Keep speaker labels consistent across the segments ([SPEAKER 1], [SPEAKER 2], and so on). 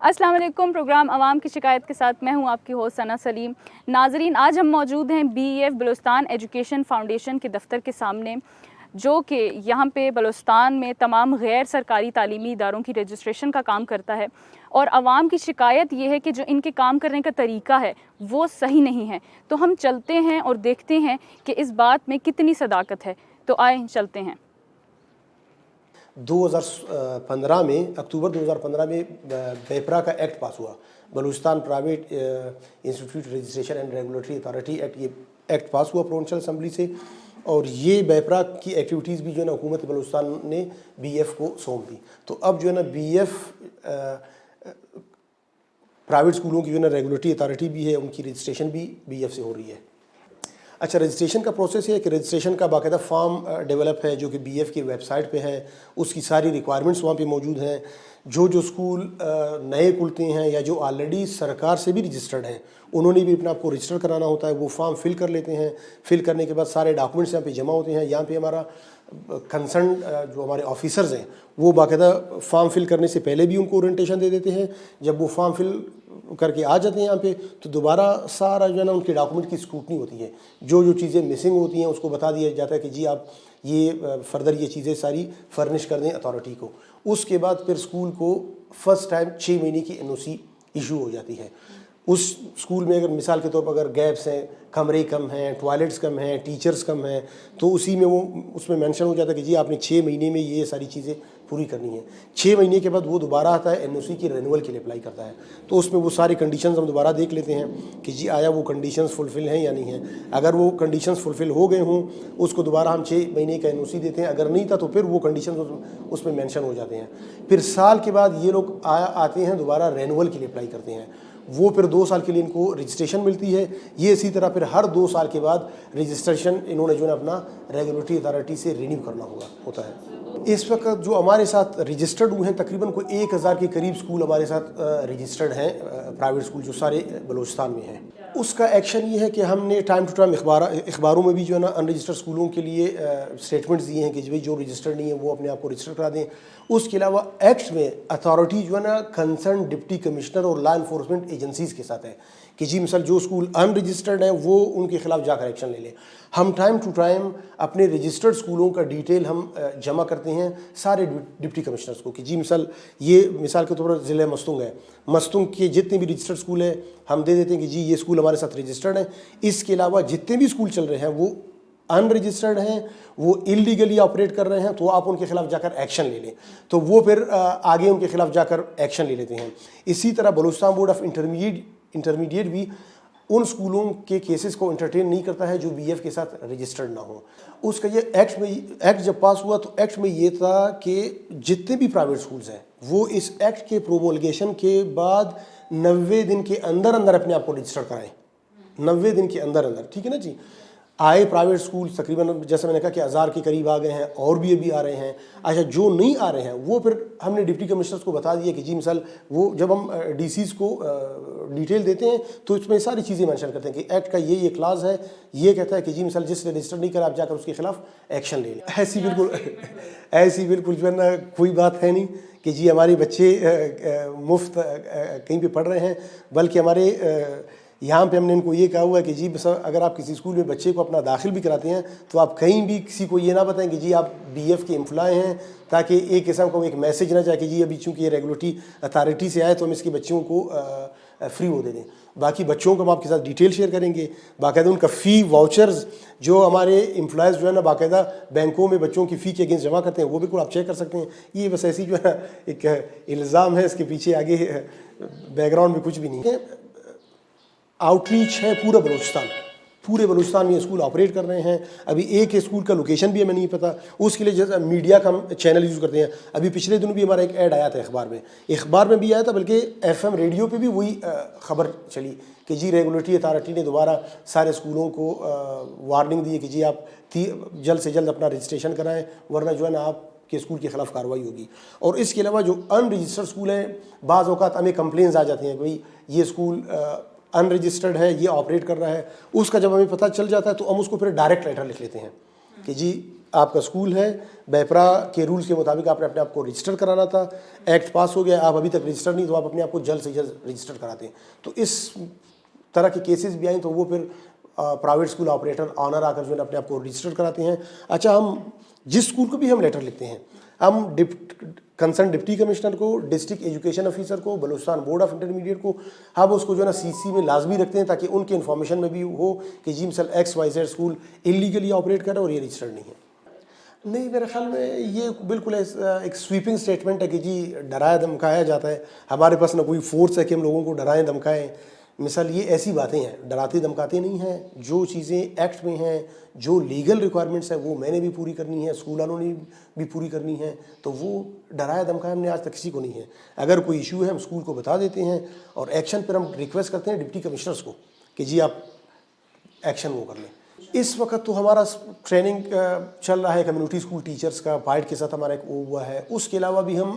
[SPEAKER 1] السلام علیکم. پروگرام عوام کی شکایت کے ساتھ میں ہوں آپ کی ہوسٹ ثنا سلیم. ناظرین, آج ہم موجود ہیں BEF بلوچستان ایجوکیشن فاؤنڈیشن کے دفتر کے سامنے, جو کہ یہاں پہ بلوچستان میں تمام غیر سرکاری تعلیمی اداروں کی رجسٹریشن کا کام کرتا ہے. اور عوام کی شکایت یہ ہے کہ جو ان کے کام کرنے کا طریقہ ہے وہ صحیح نہیں ہے. تو ہم چلتے ہیں اور دیکھتے ہیں کہ اس بات میں کتنی صداقت ہے. تو آئیں چلتے ہیں.
[SPEAKER 2] 2015 میں اکتوبر 2015 میں بیپرا کا ایکٹ پاس ہوا, Balochistan private institute registration and regulatory authority act. یہ ایکٹ پاس ہوا پروونشل اسمبلی سے, اور یہ بیپرا کی ایکٹیویٹیز بھی جو ہے نا حکومت بلوچستان نے BEF کو سونپ دی. تو اب جو ہے نا BEF پرائیویٹ اسکولوں کی جو ہے نا ریگولیٹری اتھارٹی بھی ہے, ان کی رجسٹریشن بھی BEF سے ہو رہی ہے. اچھا, رجسٹریشن کا پروسیس یہ ہے کہ رجسٹریشن کا باقاعدہ فارم ڈیولپ ہے جو کہ BEF کی ویب سائٹ پہ ہے. اس کی ساری ریکوائرمنٹس وہاں پہ موجود ہیں. جو اسکول نئے کھلتے ہیں یا جو آلریڈی سرکار سے بھی رجسٹرڈ ہیں, انہوں نے بھی اپنا آپ کو رجسٹر کرانا ہوتا ہے. وہ فارم فل کر لیتے ہیں. فل کرنے کے بعد سارے ڈاکومنٹس یہاں پہ جمع ہوتے ہیں. یہاں پہ ہمارا کنسرن جو ہمارے آفیسرز ہیں وہ باقاعدہ فارم فل کرنے سے پہلے بھی ان کو اورینٹیشن دے دیتے ہیں. جب وہ فارم فل کر کے آ جاتے ہیں یہاں پہ, تو دوبارہ سارا جو ہے نا ان کے ڈاکومنٹ کی اسکروٹنی ہوتی ہے. جو چیزیں مسنگ ہوتی ہیں اس کو بتا دیا جاتا ہے کہ جی آپ یہ فردر یہ چیزیں ساری فرنش کر دیں اتھارٹی کو. اس کے بعد پھر اسکول کو فرسٹ ٹائم 6 مہینے کی NOC ایشو ہو جاتی ہے. اس اسکول میں اگر مثال کے طور پر اگر گیپس ہیں, کمرے کم ہیں, ٹوائلٹس کم ہیں, ٹیچرز کم ہیں, تو اسی میں وہ اس میں مینشن ہو جاتا ہے کہ جی آپ نے 6 مہینے میں یہ ساری چیزیں پوری کرنی ہیں. 6 مہینے کے بعد وہ دوبارہ آتا ہے NOC کی رینول کے لیے اپلائی کرتا ہے. تو اس میں وہ ساری کنڈیشنز ہم دوبارہ دیکھ لیتے ہیں کہ جی آیا وہ کنڈیشنز فلفل ہیں یا نہیں ہیں. اگر وہ کنڈیشنز فلفل ہو گئے ہوں, اس کو دوبارہ ہم 6 مہینے کا NOC دیتے ہیں. اگر نہیں تھا تو پھر وہ کنڈیشنز اس میں مینشن ہو جاتے ہیں. پھر سال کے بعد یہ لوگ آتے ہیں دوبارہ رینول کے لیے اپلائی کرتے ہیں. وہ پھر 2 سال کے لیے ان کو رجسٹریشن ملتی ہے. یہ اسی طرح پھر ہر 2 سال کے بعد رجسٹریشن انہوں نے جو ہے اپنا ریگولیٹری اتھارٹی سے رینیو کرنا ہوتا ہے. اس وقت جو ہمارے ساتھ رجسٹرڈ ہوئے ہیں تقریباً کوئی 1000 کے قریب اسکول ہمارے ساتھ رجسٹرڈ ہیں, پرائیویٹ اسکول جو سارے بلوچستان میں ہیں. اس کا ایکشن یہ ہے کہ ہم نے ٹائم ٹو ٹائم اخباروں میں بھی جو ہے نا ان رجسٹرڈ اسکولوں کے لیے اسٹیٹمنٹس دیے ہیں کہ جو رجسٹرڈ نہیں ہیں وہ اپنے آپ کو رجسٹر کرا دیں. اس کے علاوہ ایکٹ میں اتھارٹی جو ہے نا کنسرن ڈپٹی کمشنر اور لا انفورسمنٹ ایجنسیز کے ساتھ ہے کہ جی مثال جو اسکول ان رجسٹرڈ ہیں وہ ان کے خلاف جا کر ایکشن لے لیں. ہم ٹائم ٹو ٹائم اپنے رجسٹرڈ اسکولوں کا ڈیٹیل ہم جمع کرتے ہیں سارے ڈپٹی کمشنرز کو کہ جی یہ مثال کے طور پر ضلع مستنگ ہے, مستنگ کے جتنے بھی رجسٹرڈ اسکول ہیں ہم دے دیتے ہیں کہ جی یہ اسکول ہمارے ساتھ رجسٹرڈ ہیں. اس کے علاوہ جتنے بھی اسکول چل رہے ہیں وہ ان رجسٹرڈ ہیں, وہ انلیگلی آپریٹ کر رہے ہیں, تو آپ ان کے خلاف جا کر ایکشن لے لیں. تو وہ پھر آگے ان کے خلاف جا کر ایکشن لے لیتے ہیں. اسی طرح بلوچستان بورڈ آف انٹرمیڈیٹ بھی ان اسکولوں کے کیسز کو انٹرٹین نہیں کرتا ہے جو BEF کے ساتھ رجسٹرڈ نہ ہو. اس کا یہ ایکٹ جب پاس ہوا تو ایکٹ میں یہ تھا کہ جتنے بھی پرائیویٹ اسکولز ہیں وہ اس ایکٹ کے پرومولگیشن کے بعد 90 دن کے اندر اپنے آپ کو رجسٹر کرائیں. 90 دن کے اندر, ٹھیک ہے نا جی. آئے پرائیویٹ اسکول تقریباً جیسے میں نے کہا کہ 1000 کے قریب آ گئے ہیں, اور بھی ابھی آ رہے ہیں. اچھا, جو نہیں آ رہے ہیں وہ پھر ہم نے ڈپٹی کمشنرز کو بتا دیا کہ جی مثال وہ جب ہم DCs کو ڈیٹیل دیتے ہیں تو اس میں ساری چیزیں مینشن کرتے ہیں کہ ایکٹ کا یہ کلاز ہے, یہ کہتا ہے کہ جی مثال جس نے رجسٹر نہیں کرا آپ جا کر اس کے خلاف ایکشن لے لیں. ایسی بالکل جو ہے نا کوئی بات ہے نہیں کہ جی ہمارے بچے مفت کہیں پہ پڑھ رہے ہیں, بلکہ ہمارے یہاں پہ ہم نے ان کو یہ کہا ہوا ہے کہ جی بس اگر آپ کسی اسکول میں بچے کو اپنا داخل بھی کراتے ہیں تو آپ کہیں بھی کسی کو یہ نہ بتائیں کہ جی آپ BEF کے امپلائی ہیں, تاکہ ایک قسم کو ایک میسج نہ جائے کہ جی ابھی چونکہ یہ ریگولیٹری اتھارٹی سے آئے تو ہم اس کے بچوں کو فری وہ دے دیں. باقی بچوں کو ہم آپ کے ساتھ ڈیٹیل شیئر کریں گے, باقاعدہ ان کا فی واؤچرز جو ہمارے امپلائز جو ہے نا باقاعدہ بینکوں میں بچوں کی فی کے اگینسٹ جمع کرتے ہیں وہ بالکل آپ چیک کر سکتے ہیں. یہ بس ایسی جو ہے نا ایک الزام ہے, اس کے پیچھے آگے بیک گراؤنڈ میں کچھ بھی نہیں ہے. آؤٹ ریچ ہے پورے بلوچستان میں اسکول آپریٹ کر رہے ہیں. ابھی ایک اسکول کا لوکیشن بھی ہمیں نہیں پتہ, اس کے لیے جیسا میڈیا کا ہم چینل یوز کرتے ہیں. ابھی پچھلے دنوں بھی ہمارا ایک ایڈ آیا تھا اخبار میں بھی آیا تھا, بلکہ FM ریڈیو پہ بھی وہی خبر چلی کہ جی ریگولیٹری اتھارٹی نے دوبارہ سارے اسکولوں کو وارننگ دی کہ جی آپ جلد سے جلد اپنا رجسٹریشن کرائیں, ورنہ جو ہے نا آپ کے اسکول کے خلاف کارروائی ہوگی. اور اس کے علاوہ جو ان رجسٹرڈ اسکول ہیں, بعض اوقات ہمیں کمپلینز آ جاتی ہیں کہ بھائی یہ اسکول ان رجسٹرڈ ہے, یہ آپریٹ کر رہا ہے. اس کا جب ہمیں پتہ چل جاتا ہے تو ہم اس کو پھر ڈائریکٹ لیٹر لکھ لیتے ہیں کہ جی آپ کا اسکول ہے, بیپرا کے رولز کے مطابق آپ نے اپنے آپ کو رجسٹر کرانا تھا, ایکٹ پاس ہو گیا, آپ ابھی تک رجسٹر نہیں, تو آپ اپنے آپ کو جلد سے جلد رجسٹر کراتے ہیں. تو اس طرح کے کیسز بھی آئیں تو وہ پھر پرائیویٹ اسکول آپریٹر آنر آ کر جو ہے اپنے آپ کو رجسٹر کراتے ہیں. اچھا, ہم جس اسکول کو بھی ہم لیٹر لکھتے ہیں, ہم کنسرن ڈپٹی کمشنر کو, ڈسٹرکٹ ایجوکیشن آفیسر کو, بلوچستان بورڈ آف انٹرمیڈیٹ کو, ہم اس کو جو ہے نا سی سی میں لازمی رکھتے ہیں تاکہ ان کے انفارمیشن میں بھی ہو کہ جی مثلا X Y Z school illegally operate کر رہا ہے اور یہ رجسٹرڈ نہیں ہے. نہیں, میرے خیال میں یہ بالکل ایک سویپنگ سٹیٹمنٹ ہے کہ جی ڈرایا دھمکایا جاتا ہے. ہمارے پاس نہ کوئی فورس ہے کہ ہم لوگوں کو ڈرائیں دھمکائیں. مثال یہ ایسی باتیں ہیں, ڈراتے دھمکاتے نہیں ہیں. جو چیزیں ایکٹ میں ہیں, جو لیگل ریکوائرمنٹس ہیں, وہ میں نے بھی پوری کرنی ہے, اسکول والوں نے بھی پوری کرنی ہے. تو وہ ڈرایا دھمکایا ہم نے آج تک کسی کو نہیں ہے. اگر کوئی ایشو ہے ہم اسکول کو بتا دیتے ہیں اور ایکشن پھر ہم ریکویسٹ کرتے ہیں ڈپٹی کمشنرس کو کہ جی آپ ایکشن وہ کر لیں. اس وقت تو ہمارا ٹریننگ چل رہا ہے کمیونٹی اسکول ٹیچرس کا, پائٹ کے ساتھ ہمارا ایک ہوا ہے. اس کے علاوہ بھی ہم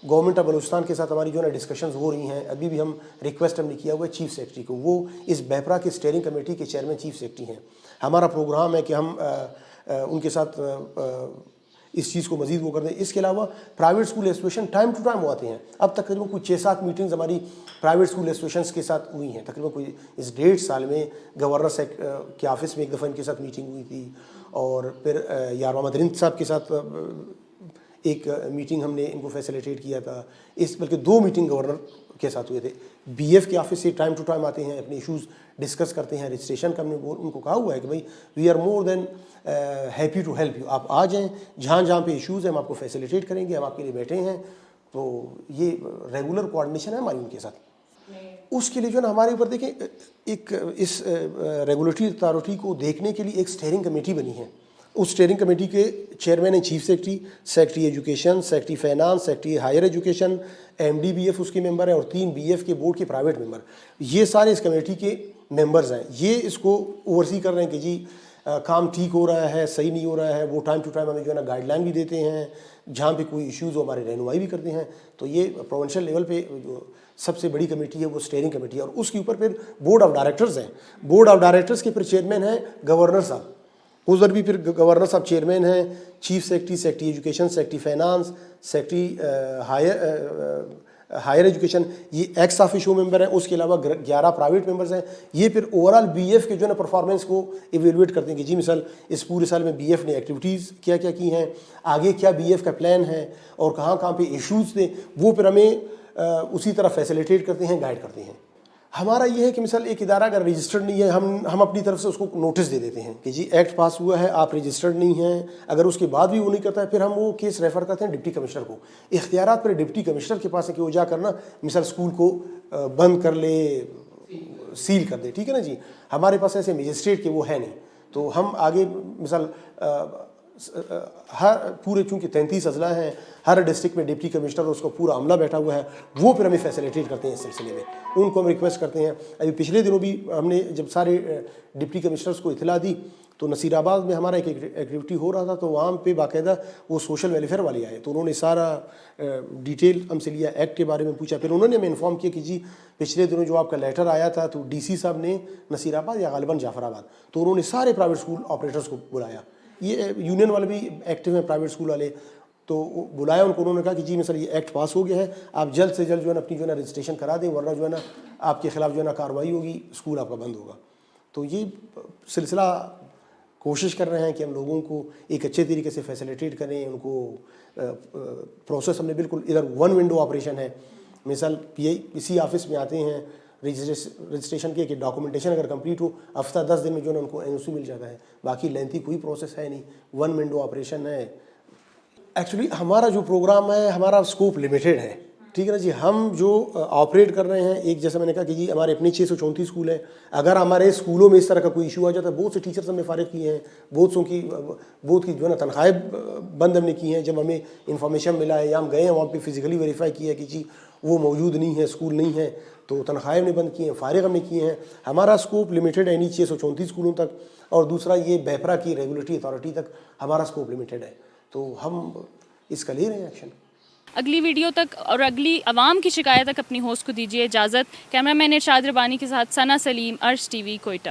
[SPEAKER 2] گورنمنٹ آف بلوچستان کے ساتھ ہماری جو ہے نا ڈسکشنز ہو رہی ہیں. ابھی بھی ہم ریکویسٹ ہم نے کیا ہوا ہے چیف سیکرٹری کو, وہ اس بیپرا کی اسٹیئرنگ کمیٹی کے چیئرمین چیف سیکرٹری ہیں. ہمارا پروگرام ہے کہ ہم ان کے ساتھ اس چیز کو مزید وہ کر دیں. اس کے علاوہ private school association time to time آتے ہیں. اب تقریباً کوئی 6-7 میٹنگز ہماری پرائیویٹ اسکول ایسوسیشنس کے ساتھ ہوئی ہیں. تقریباً کوئی اس 1.5 سال میں گورنر کے آفس میں ایک دفعہ ان کے ساتھ میٹنگ ہوئی تھی, اور پھر یار محمد رند صاحب کے ساتھ ایک میٹنگ ہم نے ان کو فیسیلیٹیٹ کیا تھا. بلکہ 2 میٹنگ گورنر کے ساتھ ہوئے تھے. بی ایف کے آفس سے ٹائم ٹو ٹائم آتے ہیں, اپنے ایشوز ڈسکس کرتے ہیں. رجسٹریشن کا ہم نے ان کو کہا ہوا ہے کہ بھائی we are more than happy to help you, آپ آ جائیں, جہاں جہاں پہ ایشوز ہیں ہم آپ کو فیسیلیٹیٹ کریں گے, ہم آپ کے لیے بیٹھے ہیں. تو یہ ریگولر کوآرڈینیشن ہے ہماری ان کے ساتھ. اس کے لیے جو ہے نا ہمارے اوپر دیکھیں ایک اس ریگولیٹری اتھارٹی کو دیکھنے کے لیے ایک اسٹیئرنگ کمیٹی بنی ہے. اس اسٹیئرنگ کمیٹی کے چیئرمین ہیں chief secretary, secretary education, secretary finance, secretary higher education, M D B F اس کے ممبر ہیں, اور 3 بی ایف کے بورڈ کے پرائیویٹ ممبر. یہ سارے اس کمیٹی کے ممبرز ہیں. یہ اس کو اوورسی کر رہے ہیں کہ جی کام ٹھیک ہو رہا ہے, صحیح نہیں ہو رہا ہے. وہ ٹائم ٹو ٹائم ہمیں جو ہے نا گائیڈ لائن بھی دیتے ہیں, جہاں پہ کوئی ایشوز ہو ہمارے رہنمائی بھی کرتے ہیں. تو یہ پروونشل لیول پہ جو سب سے بڑی کمیٹی ہے وہ اسٹیئرنگ کمیٹی ہے. اور اس کے اوپر پھر بورڈ آف ڈائریکٹرز ہیں. بورڈ آف ڈائریکٹرز کے پھر چیئرمین ہیں گورنر صاحب. ادھر بھی پھر گورنر صاحب چیئرمین ہیں, chief secretary, secretary education, secretary finance, secretary higher education, یہ ایکس آفیشو ممبر ہیں. اس کے علاوہ 11 پرائیویٹ ممبرز ہیں. یہ پھر اوور آل بی ایف کے جو ہے نا پرفارمنس کو ایویلویٹ کرتے ہیں کہ جی مثال اس پورے سال میں بی ایف نے ایکٹیویٹیز کیا کیا کی ہیں, آگے کیا بی ایف کا پلان ہے, اور کہاں کہاں پہ ایشوز تھے, وہ پھر ہمیں اسی طرح فیسیلیٹیٹ کرتے ہیں, گائیڈ کرتے ہیں. ہمارا یہ ہے کہ مثال ایک ادارہ اگر رجسٹرڈ نہیں ہے, ہم اپنی طرف سے اس کو نوٹس دے دیتے ہیں کہ جی ایکٹ پاس ہوا ہے, آپ رجسٹرڈ نہیں ہیں. اگر اس کے بعد بھی وہ نہیں کرتا ہے, پھر ہم وہ کیس ریفر کرتے ہیں ڈپٹی کمشنر کو. اختیارات پھر ڈپٹی کمشنر کے پاس ہے کہ وہ جا کرنا مثال اسکول کو بند کر لے, سیل کر دے. ٹھیک ہے نا جی, ہمارے پاس ایسے مجسٹریٹ کے وہ ہے نہیں. تو ہم آگے مثال ہر پورے چونکہ 33 اضلاع ہیں, ہر ڈسٹرکٹ میں ڈپٹی کمشنر اور اس کا پورا عملہ بیٹھا ہوا ہے, وہ پھر ہمیں فیسیلیٹیٹ کرتے ہیں اس سلسلے میں. ان کو ہم ریکویسٹ کرتے ہیں. ابھی پچھلے دنوں بھی ہم نے جب سارے ڈپٹی کمشنرز کو اطلاع دی تو نصیر آباد میں ہمارا ایک ایکٹیویٹی ہو رہا تھا, تو وہاں پہ باقاعدہ وہ سوشل ویلفیئر والے آئے, تو انہوں نے سارا ڈیٹیل ہم سے لیا, ایکٹ کے بارے میں پوچھا. پھر انہوں نے ہمیں انفارم کیا کہ جی پچھلے دنوں جو آپ کا لیٹر آیا تھا تو ڈی سی صاحب نے نصیر آباد یا غالباً جعفر آباد, تو انہوں نے سارے پرائیویٹ اسکول آپریٹرز کو بلایا. یہ یونین والے بھی ایکٹیو ہیں پرائیویٹ اسکول والے, تو بلایا ان کو. انہوں نے کہا کہ جی مثلا یہ ایکٹ پاس ہو گیا ہے, آپ جلد سے جلد جو ہے نا اپنی جو ہے نا رجسٹریشن کرا دیں, ورنہ جو ہے نا آپ کے خلاف جو ہے نا کارروائی ہوگی, اسکول آپ کا بند ہوگا. تو یہ سلسلہ کوشش کر رہے ہیں کہ ہم لوگوں کو ایک اچھے طریقے سے فیسیلیٹیٹ کریں. ان کو پروسیس ہم نے بالکل ادھر 1 ونڈو آپریشن ہے. مثال اسی آفس میں آتے ہیں, رجسٹریشن کے کہ ڈاکومنٹیشن اگر کمپلیٹ ہو, ہفتہ 10 دن میں جو ہے نا ان کو این او سی مل جاتا ہے. باقی لینتھی کوئی پروسیس ہے نہیں, 1 ونڈو آپریشن ہے. ایکچولی ہمارا جو پروگرام ہے, ہمارا اسکوپ لمیٹیڈ ہے. ٹھیک ہے نا جی, ہم جو آپریٹ کر رہے ہیں, ایک جیسا میں نے کہا کہ جی ہمارے اپنے 634 اسکول ہیں. اگر ہمارے اسکولوں میں اس طرح کا کوئی ایشو آ جاتا ہے, بہت سے ٹیچرز ہم نے فارغ کیے ہیں, بہت کی جو ہے نا تنخواہیں بند ہم نے کی ہیں. جب ہمیں انفارمیشن ملا ہے یا ہم گئے ہیں وہاں پہ فزیکلی ویریفائی کیا ہے کہ جی وہ موجود نہیں ہے, اسکول نہیں ہے, تو تنخواہیں ہم نے بند کی ہیں, فارغ ہم نے کیے ہیں. ہمارا اسکوپ لمیٹیڈ ہے انہیں 634 اسکولوں تک, اور دوسرا یہ بیپرا کی ریگولیٹری اتھارٹی تک ہمارا اسکوپ لمیٹیڈ ہے. تو ہم اس کا لے رہے ہیں ایکشن.
[SPEAKER 1] اگلی ویڈیو تک اور اگلی عوام کی شکایت تک اپنی ہوسٹ کو دیجیے اجازت. کیمرہ مین ارشاد ربانی کے ساتھ ثنا سلیم, عرش ٹی وی, کوئٹہ.